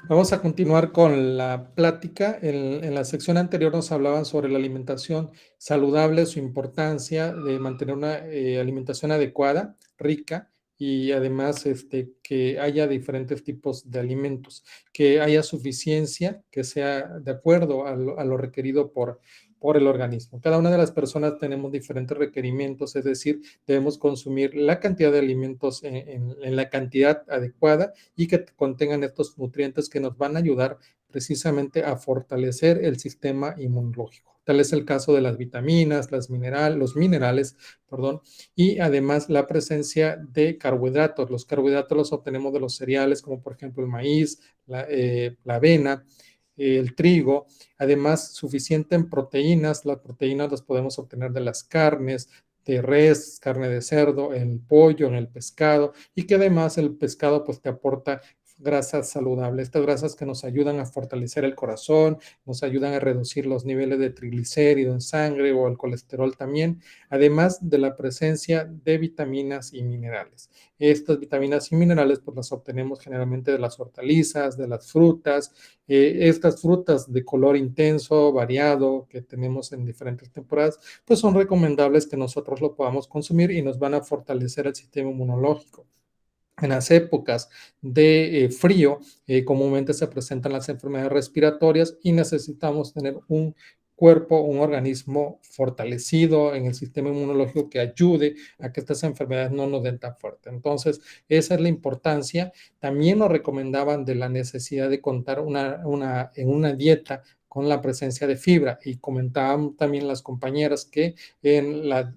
Vamos a continuar con la plática. En la sección anterior nos hablaban sobre la alimentación saludable, su importancia de mantener una alimentación adecuada, rica y además que haya diferentes tipos de alimentos, que haya suficiencia, que sea de acuerdo a lo requerido por el organismo. Cada una de las personas tenemos diferentes requerimientos, es decir, debemos consumir la cantidad de alimentos en la cantidad adecuada y que contengan estos nutrientes que nos van a ayudar precisamente a fortalecer el sistema inmunológico. Tal es el caso de las vitaminas, los minerales, perdón, y además la presencia de carbohidratos. Los carbohidratos los obtenemos de los cereales, como por ejemplo el maíz, la avena, el trigo, además suficiente en proteínas. Las proteínas las podemos obtener de las carnes, de res, carne de cerdo, en el pollo, en el pescado, y que además el pescado pues te aporta grasas saludables, estas grasas que nos ayudan a fortalecer el corazón, nos ayudan a reducir los niveles de triglicéridos en sangre o el colesterol también, además de la presencia de vitaminas y minerales. Estas vitaminas y minerales pues las obtenemos generalmente de las hortalizas, de las frutas, estas frutas de color intenso, variado, que tenemos en diferentes temporadas, pues son recomendables que nosotros lo podamos consumir y nos van a fortalecer el sistema inmunológico. En las épocas de frío, comúnmente se presentan las enfermedades respiratorias y necesitamos tener un cuerpo, un organismo fortalecido en el sistema inmunológico que ayude a que estas enfermedades no nos den tan fuerte. Entonces, esa es la importancia. También nos recomendaban de la necesidad de contar en una dieta con la presencia de fibra y comentaban también las compañeras que en la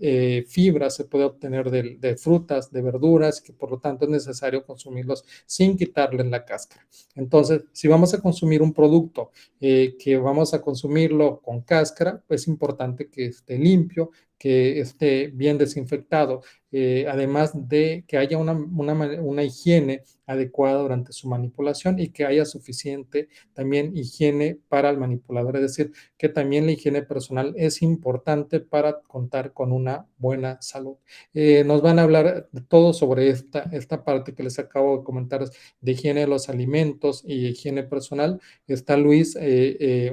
fibra se puede obtener de frutas, de verduras, que por lo tanto es necesario consumirlos sin quitarles la cáscara. Entonces, si vamos a consumir un producto que vamos a consumirlo con cáscara, pues es importante que esté limpio, que esté bien desinfectado, además de que haya una higiene adecuada durante su manipulación y que haya suficiente también higiene para el manipulador, es decir, que también la higiene personal es importante para contar con una buena salud. Nos van a hablar todo sobre esta parte que les acabo de comentar de higiene de los alimentos y higiene personal. Está Luis,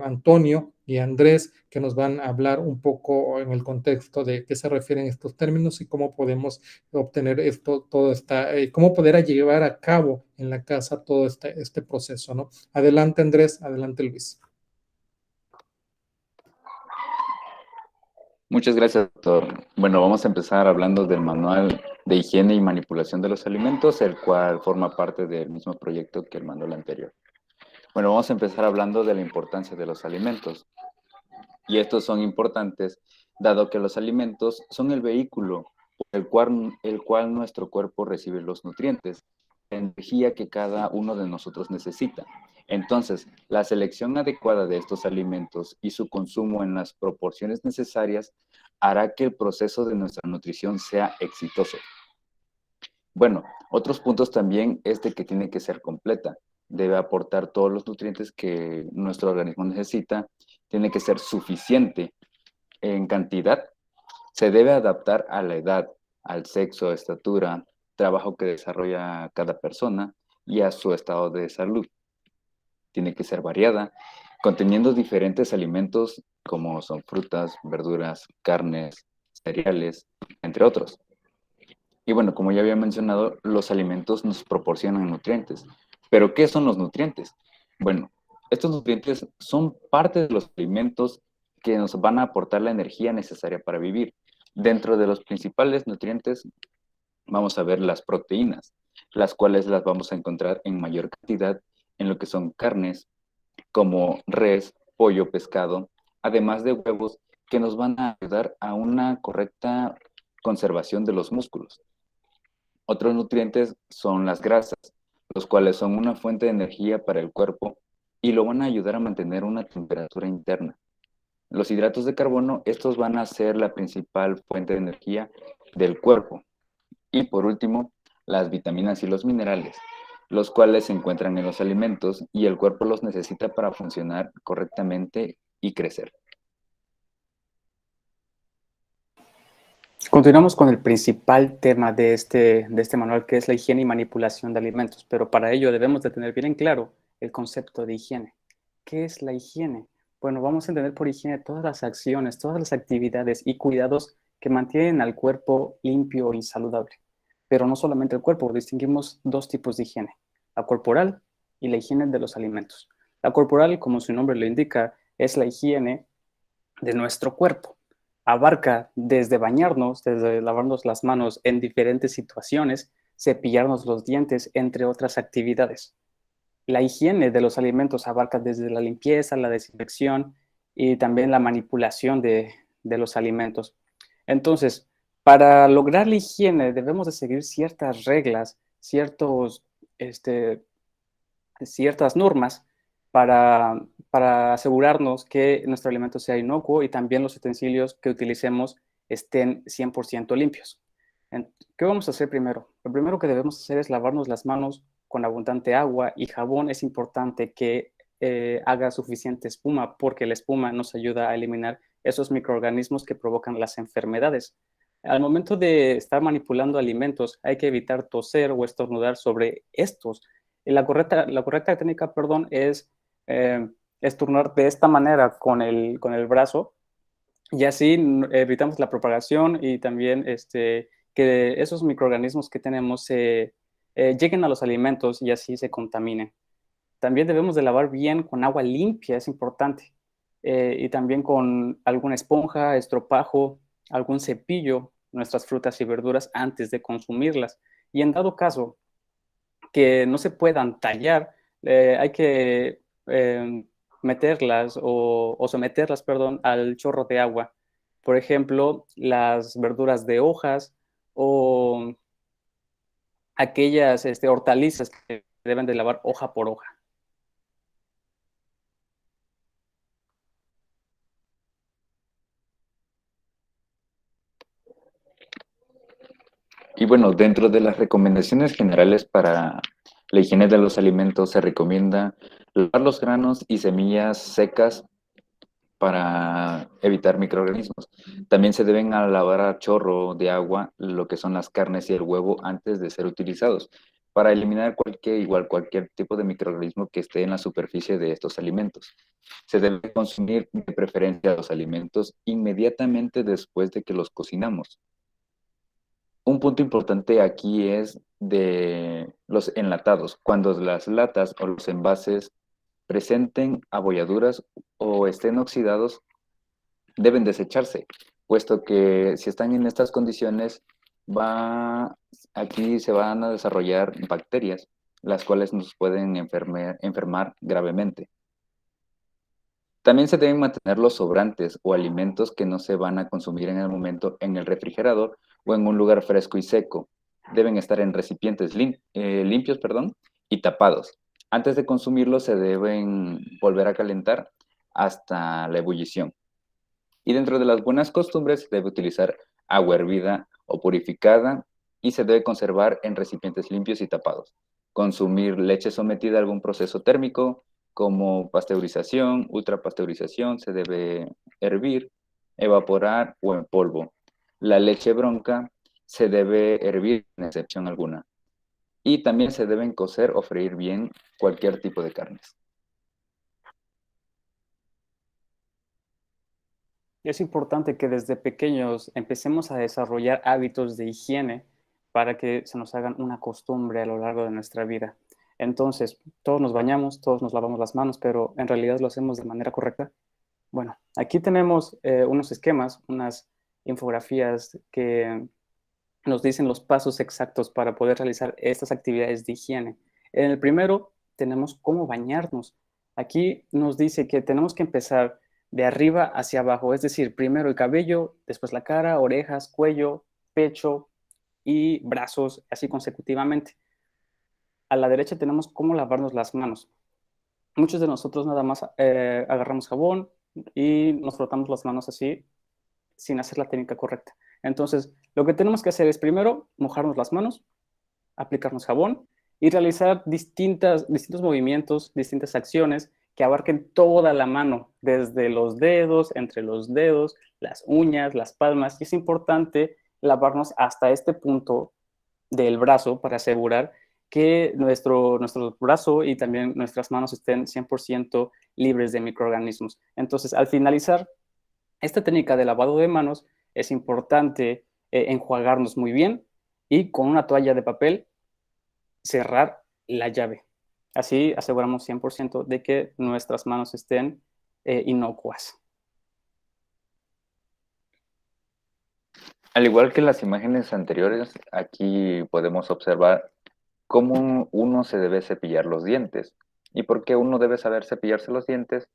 Antonio y Andrés, que nos van a hablar un poco en el contexto de qué se refieren estos términos y cómo podemos obtener cómo poder llevar a cabo en la casa todo este proceso, ¿no? Adelante, Andrés, adelante, Luis. Muchas gracias, doctor. Bueno, vamos a empezar hablando del manual de higiene y manipulación de los alimentos, el cual forma parte del mismo proyecto que el manual anterior. Bueno, vamos a empezar hablando de la importancia de los alimentos. Y estos son importantes, dado que los alimentos son el vehículo por el cual nuestro cuerpo recibe los nutrientes, la energía que cada uno de nosotros necesita. Entonces, la selección adecuada de estos alimentos y su consumo en las proporciones necesarias hará que el proceso de nuestra nutrición sea exitoso. Bueno, otros puntos también es de que tiene que ser completa. Debe aportar todos los nutrientes que nuestro organismo necesita. Tiene que ser suficiente en cantidad. Se debe adaptar a la edad, al sexo, estatura, trabajo que desarrolla cada persona y a su estado de salud. Tiene que ser variada, conteniendo diferentes alimentos como son frutas, verduras, carnes, cereales, entre otros. Y bueno, como ya había mencionado, los alimentos nos proporcionan nutrientes. ¿Pero qué son los nutrientes? Bueno, estos nutrientes son parte de los alimentos que nos van a aportar la energía necesaria para vivir. Dentro de los principales nutrientes vamos a ver las proteínas, las cuales las vamos a encontrar en mayor cantidad en lo que son carnes, como res, pollo, pescado, además de huevos que nos van a ayudar a una correcta conservación de los músculos. Otros nutrientes son las grasas, los cuales son una fuente de energía para el cuerpo y lo van a ayudar a mantener una temperatura interna. Los hidratos de carbono, estos van a ser la principal fuente de energía del cuerpo. Y por último, las vitaminas y los minerales, los cuales se encuentran en los alimentos y el cuerpo los necesita para funcionar correctamente y crecer. Continuamos con el principal tema de este manual, que es la higiene y manipulación de alimentos, pero para ello debemos de tener bien en claro el concepto de higiene. ¿Qué es la higiene? Bueno, vamos a entender por higiene todas las acciones, todas las actividades y cuidados que mantienen al cuerpo limpio y saludable. Pero no solamente el cuerpo, distinguimos dos tipos de higiene, la corporal y la higiene de los alimentos. La corporal, como su nombre lo indica, es la higiene de nuestro cuerpo. Abarca desde bañarnos, desde lavarnos las manos en diferentes situaciones, cepillarnos los dientes, entre otras actividades. La higiene de los alimentos abarca desde la limpieza, la desinfección y también la manipulación de los alimentos. Entonces, para lograr la higiene debemos de seguir ciertas reglas, ciertas normas para asegurarnos que nuestro alimento sea inocuo y también los utensilios que utilicemos estén 100% limpios. ¿Qué vamos a hacer primero? Lo primero que debemos hacer es lavarnos las manos con abundante agua y jabón. Es importante que haga suficiente espuma porque la espuma nos ayuda a eliminar esos microorganismos que provocan las enfermedades. Al momento de estar manipulando alimentos, hay que evitar toser o estornudar sobre estos. La correcta técnica, perdón, es estornudar de esta manera con el brazo y así evitamos la propagación y también que esos microorganismos que tenemos lleguen a los alimentos y así se contaminen. También debemos de lavar bien con agua limpia, es importante, y también con alguna esponja, estropajo, algún cepillo, nuestras frutas y verduras antes de consumirlas. Y en dado caso que no se puedan tallar, hay que meterlas o someterlas, perdón, al chorro de agua. Por ejemplo, las verduras de hojas o aquellas hortalizas que deben de lavar hoja por hoja. Y bueno, dentro de las recomendaciones generales para la higiene de los alimentos se recomienda lavar los granos y semillas secas para evitar microorganismos. También se deben lavar a chorro de agua lo que son las carnes y el huevo antes de ser utilizados, para eliminar cualquier tipo de microorganismo que esté en la superficie de estos alimentos. Se debe consumir de preferencia los alimentos inmediatamente después de que los cocinamos. Un punto importante aquí es de los enlatados. Cuando las latas o los envases presenten abolladuras o estén oxidados, deben desecharse, puesto que si están en estas condiciones, aquí se van a desarrollar bacterias, las cuales nos pueden enfermar gravemente. También se deben mantener los sobrantes o alimentos que no se van a consumir en el momento en el refrigerador o en un lugar fresco y seco. Deben estar en recipientes limpios, y tapados. Antes de consumirlos se deben volver a calentar hasta la ebullición. Y dentro de las buenas costumbres se debe utilizar agua hervida o purificada y se debe conservar en recipientes limpios y tapados. Consumir leche sometida a algún proceso térmico como pasteurización, ultrapasteurización, se debe hervir, evaporar o en polvo. La leche bronca se debe hervir sin excepción alguna. Y también se deben cocer o freír bien cualquier tipo de carnes. Es importante que desde pequeños empecemos a desarrollar hábitos de higiene para que se nos hagan una costumbre a lo largo de nuestra vida. Entonces, todos nos bañamos, todos nos lavamos las manos, pero en realidad lo hacemos de manera correcta. Bueno, aquí tenemos unos esquemas, unas infografías que nos dicen los pasos exactos para poder realizar estas actividades de higiene. En el primero tenemos cómo bañarnos. Aquí nos dice que tenemos que empezar de arriba hacia abajo, es decir, primero el cabello, después la cara, orejas, cuello, pecho y brazos, así consecutivamente. A la derecha tenemos cómo lavarnos las manos. Muchos de nosotros nada más agarramos jabón y nos frotamos las manos así, sin hacer la técnica correcta. Entonces, lo que tenemos que hacer es primero mojarnos las manos, aplicarnos jabón y realizar distintos movimientos, distintas acciones que abarquen toda la mano, desde los dedos, entre los dedos, las uñas, las palmas. Y es importante lavarnos hasta este punto del brazo para asegurar que nuestro brazo y también nuestras manos estén 100% libres de microorganismos. Entonces, al finalizar esta técnica de lavado de manos, es importante enjuagarnos muy bien y con una toalla de papel cerrar la llave. Así aseguramos 100% de que nuestras manos estén inocuas. Al igual que las imágenes anteriores, aquí podemos observar cómo uno se debe cepillar los dientes. ¿Y por qué uno debe saber cepillarse los dientes?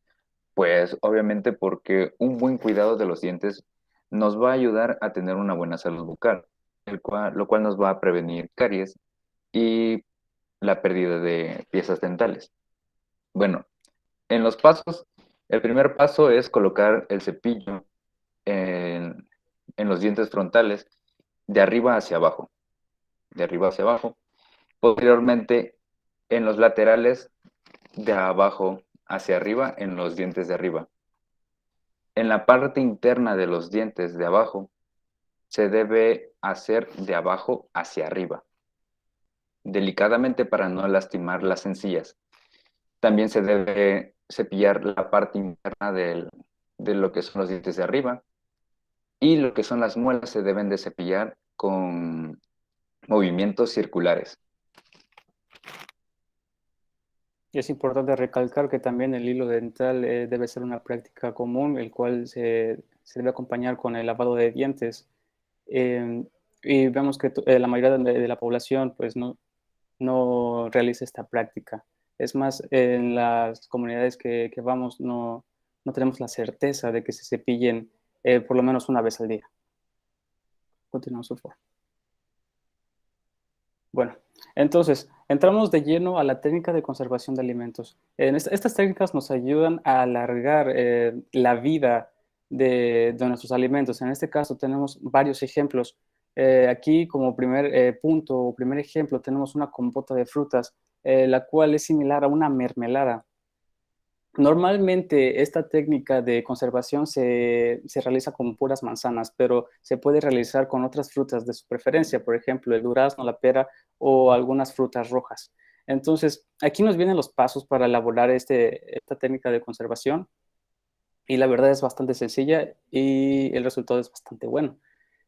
Pues obviamente porque un buen cuidado de los dientes nos va a ayudar a tener una buena salud bucal, lo cual nos va a prevenir caries y la pérdida de piezas dentales. Bueno, en los pasos, el primer paso es colocar el cepillo en, en los dientes frontales de arriba hacia abajo, de arriba hacia abajo. Posteriormente, en los laterales de abajo hacia arriba, en los dientes de arriba. En la parte interna de los dientes de abajo, se debe hacer de abajo hacia arriba, delicadamente para no lastimar las encías. También se debe cepillar la parte interna de lo que son los dientes de arriba, y lo que son las muelas se deben de cepillar con movimientos circulares. Y es importante recalcar que también el hilo dental debe ser una práctica común, el cual se debe acompañar con el lavado de dientes. Y vemos que la mayoría de la población pues no realiza esta práctica. Es más, en las comunidades que vamos no tenemos la certeza de que se cepillen por lo menos una vez al día. Continuamos, por favor. Bueno, entonces, entramos de lleno a la técnica de conservación de alimentos. Estas técnicas nos ayudan a alargar la vida de nuestros alimentos. En este caso tenemos varios ejemplos. Aquí como primer punto o primer ejemplo tenemos una compota de frutas, la cual es similar a una mermelada. Normalmente esta técnica de conservación se realiza con puras manzanas, pero se puede realizar con otras frutas de su preferencia, por ejemplo, el durazno, la pera o algunas frutas rojas. Entonces, aquí nos vienen los pasos para elaborar esta técnica de conservación y la verdad es bastante sencilla y el resultado es bastante bueno.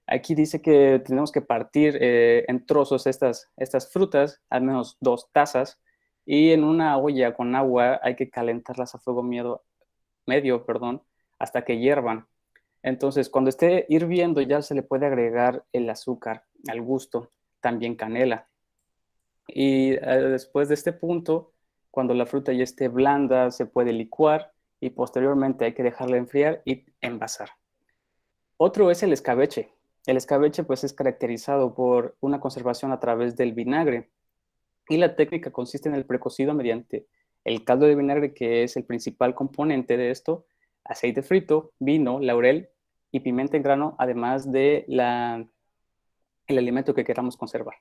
Aquí dice que tenemos que partir en trozos estas frutas, al menos 2 tazas, y en una olla con agua hay que calentarlas a fuego medio, hasta que hiervan. Entonces, cuando esté hirviendo ya se le puede agregar el azúcar al gusto, también canela. Y después de este punto, cuando la fruta ya esté blanda, se puede licuar y posteriormente hay que dejarla enfriar y envasar. Otro es el escabeche. El escabeche pues es caracterizado por una conservación a través del vinagre y la técnica consiste en el precocido mediante el caldo de vinagre, que es el principal componente de esto, aceite frito, vino, laurel y pimienta en grano, además de el alimento que queramos conservar.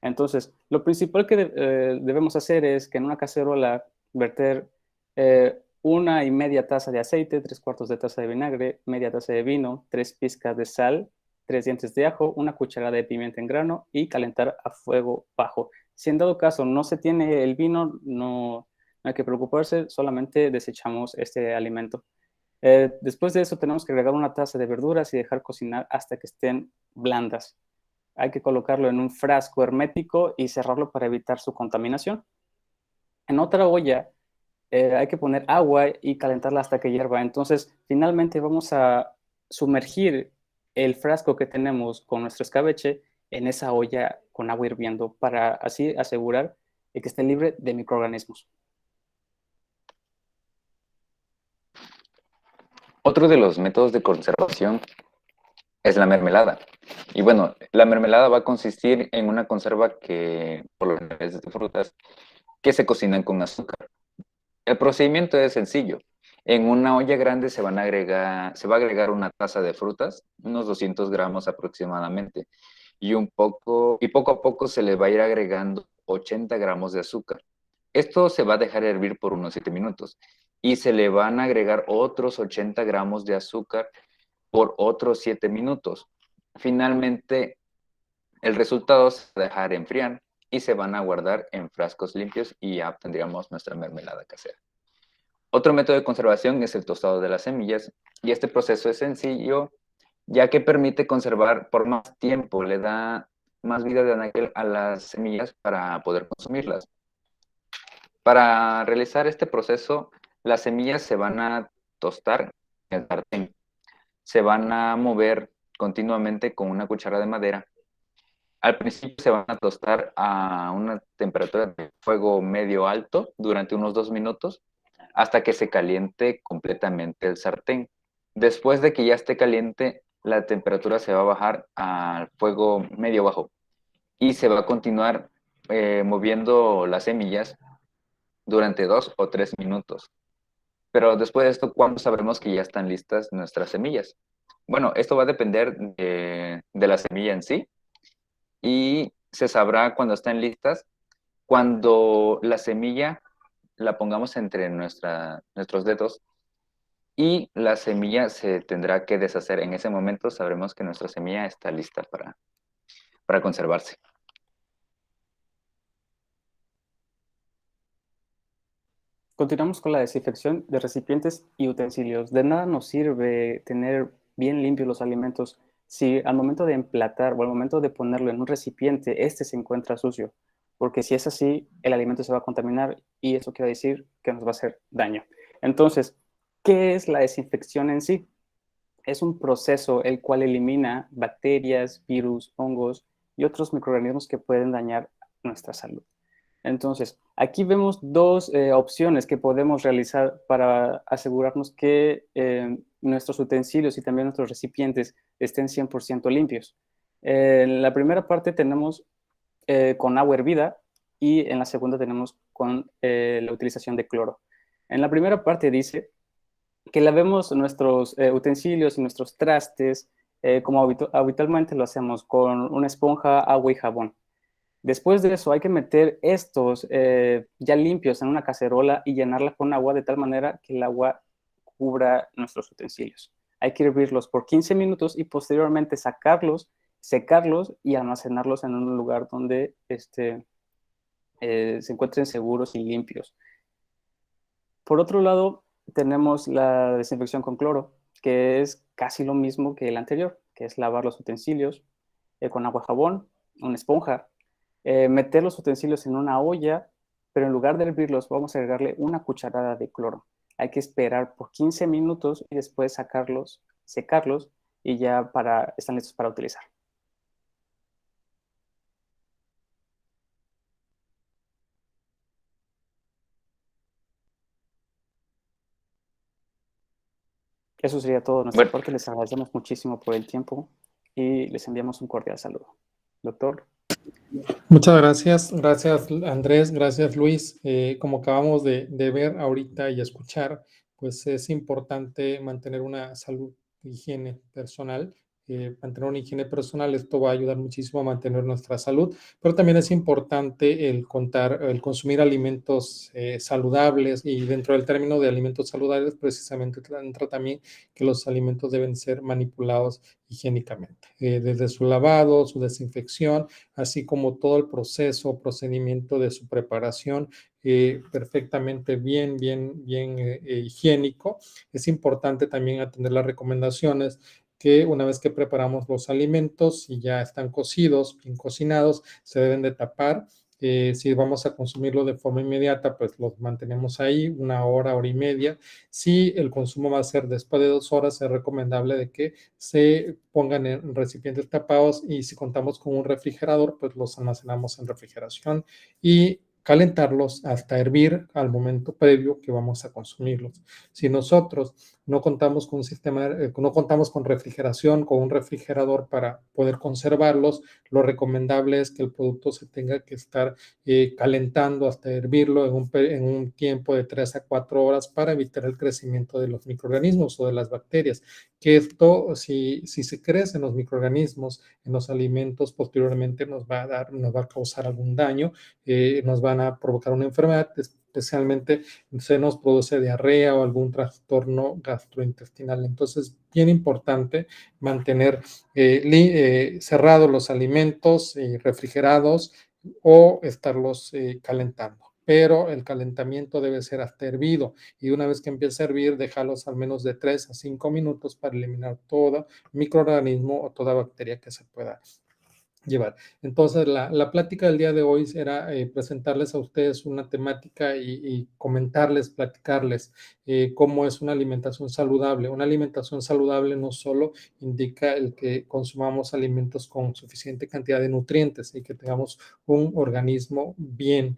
Entonces, lo principal que debemos hacer es que en una cacerola verter 1,5 taza de aceite, 3/4 de taza de vinagre, media taza de vino, 3 pizcas de sal, 3 dientes de ajo, una cucharada de pimienta en grano y calentar a fuego bajo. Si en dado caso no se tiene el vino, no hay que preocuparse, solamente desechamos este alimento. Después de eso tenemos que agregar una taza de verduras y dejar cocinar hasta que estén blandas. Hay que colocarlo en un frasco hermético y cerrarlo para evitar su contaminación. En otra olla hay que poner agua y calentarla hasta que hierva. Entonces, finalmente vamos a sumergir el frasco que tenemos con nuestro escabeche en esa olla con agua hirviendo para así asegurar que esté libre de microorganismos. Otro de los métodos de conservación es la mermelada. Y bueno, la mermelada va a consistir en una conserva que, por lo general, es de frutas que se cocinan con azúcar. El procedimiento es sencillo. En una olla grande se va a agregar una taza de frutas, unos 200 gramos aproximadamente, y poco a poco se le va a ir agregando 80 gramos de azúcar. Esto se va a dejar hervir por unos 7 minutos y se le van a agregar otros 80 gramos de azúcar por otros 7 minutos. Finalmente, el resultado se va a dejar enfriar y se van a guardar en frascos limpios y ya obtendríamos nuestra mermelada casera. Otro método de conservación es el tostado de las semillas, y este proceso es sencillo, ya que permite conservar por más tiempo, le da más vida de anaquel a las semillas para poder consumirlas. Para realizar este proceso, las semillas se van a tostar en el sartén, se van a mover continuamente con una cuchara de madera. Al principio se van a tostar a una temperatura de fuego medio alto durante unos 2 minutos, hasta que se caliente completamente el sartén. Después de que ya esté caliente, la temperatura se va a bajar al fuego medio bajo y se va a continuar moviendo las semillas durante 2 o 3 minutos. Pero después de esto, ¿cuándo sabremos que ya están listas nuestras semillas? Bueno, esto va a depender de la semilla en sí, y se sabrá cuando estén listas cuando la semilla la pongamos entre nuestros dedos y la semilla se tendrá que deshacer. En ese momento sabremos que nuestra semilla está lista para conservarse. Continuamos con la desinfección de recipientes y utensilios. De nada nos sirve tener bien limpios los alimentos si al momento de emplatar o al momento de ponerlo en un recipiente, este se encuentra sucio. Porque si es así, el alimento se va a contaminar y eso quiere decir que nos va a hacer daño. Entonces, ¿qué es la desinfección en sí? Es un proceso el cual elimina bacterias, virus, hongos y otros microorganismos que pueden dañar nuestra salud. Entonces, aquí vemos dos opciones que podemos realizar para asegurarnos que nuestros utensilios y también nuestros recipientes estén 100% limpios. En la primera parte tenemos con agua hervida y en la segunda tenemos con la utilización de cloro. En la primera parte dice que lavemos nuestros utensilios y nuestros trastes como habitualmente lo hacemos, con una esponja, agua y jabón. Después de eso hay que meter estos ya limpios en una cacerola y llenarla con agua de tal manera que el agua cubra nuestros utensilios. Hay que hervirlos por 15 minutos y posteriormente sacarlos, secarlos y almacenarlos en un lugar donde se encuentren seguros y limpios. Por otro lado, tenemos la desinfección con cloro, que es casi lo mismo que el anterior, que es lavar los utensilios con agua y jabón, una esponja, meter los utensilios en una olla, pero en lugar de hervirlos vamos a agregarle una cucharada de cloro. Hay que esperar por 15 minutos y después sacarlos, secarlos y ya están listos para utilizar. Eso sería todo de nuestra parte. Les agradecemos muchísimo por el tiempo y les enviamos un cordial saludo. Doctor. Muchas gracias. Gracias, Andrés. Gracias, Luis. Como acabamos de ver ahorita y escuchar, pues es importante mantener una salud, higiene personal. Mantener una higiene personal, esto va a ayudar muchísimo a mantener nuestra salud, pero también es importante el consumir alimentos saludables, y dentro del término de alimentos saludables precisamente entra también que los alimentos deben ser manipulados higiénicamente, desde su lavado, su desinfección, así como todo el procedimiento de su preparación perfectamente bien higiénico. Es importante también atender las recomendaciones que una vez que preparamos los alimentos y ya están cocidos, bien cocinados, se deben de tapar. Si vamos a consumirlo de forma inmediata, pues los mantenemos ahí 1 hora, hora y media. Si el consumo va a ser después de 2 horas, es recomendable de que se pongan en recipientes tapados, y si contamos con un refrigerador, pues los almacenamos en refrigeración y calentarlos hasta hervir al momento previo que vamos a consumirlos. Si nosotros no contamos con un sistema, no contamos con refrigeración, con un refrigerador para poder conservarlos, lo recomendable es que el producto se tenga que estar calentando hasta hervirlo en un tiempo de 3 a 4 horas para evitar el crecimiento de los microorganismos o de las bacterias. Que esto, si se crecen los microorganismos en los alimentos, posteriormente nos va a causar algún daño, nos van a provocar una enfermedad, especialmente se nos produce diarrea o algún trastorno gastrointestinal. Entonces, bien importante mantener cerrados los alimentos y refrigerados o estarlos calentando. Pero el calentamiento debe ser hasta hervido, y una vez que empiece a hervir, déjalos al menos de 3 a 5 minutos para eliminar todo microorganismo o toda bacteria que se pueda llevar. Entonces, la plática del día de hoy era presentarles a ustedes una temática y comentarles, platicarles cómo es una alimentación saludable. Una alimentación saludable no solo indica el que consumamos alimentos con suficiente cantidad de nutrientes y que tengamos un organismo bien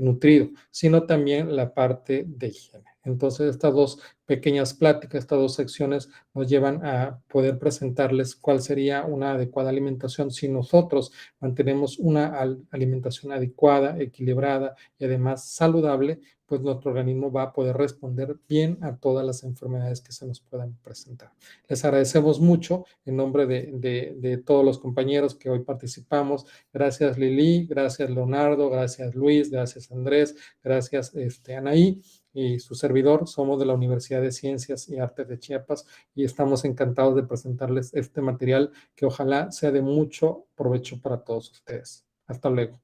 nutrido, sino también la parte de higiene. Entonces, estas dos pequeñas pláticas, estas dos secciones nos llevan a poder presentarles cuál sería una adecuada alimentación si nosotros mantenemos una alimentación adecuada, equilibrada y además saludable, pues nuestro organismo va a poder responder bien a todas las enfermedades que se nos puedan presentar. Les agradecemos mucho en nombre de todos los compañeros que hoy participamos. Gracias Lili, gracias Leonardo, gracias Luis, gracias Andrés, gracias Anaí y su servidor. Somos de la Universidad de Ciencias y Artes de Chiapas y estamos encantados de presentarles este material que ojalá sea de mucho provecho para todos ustedes. Hasta luego.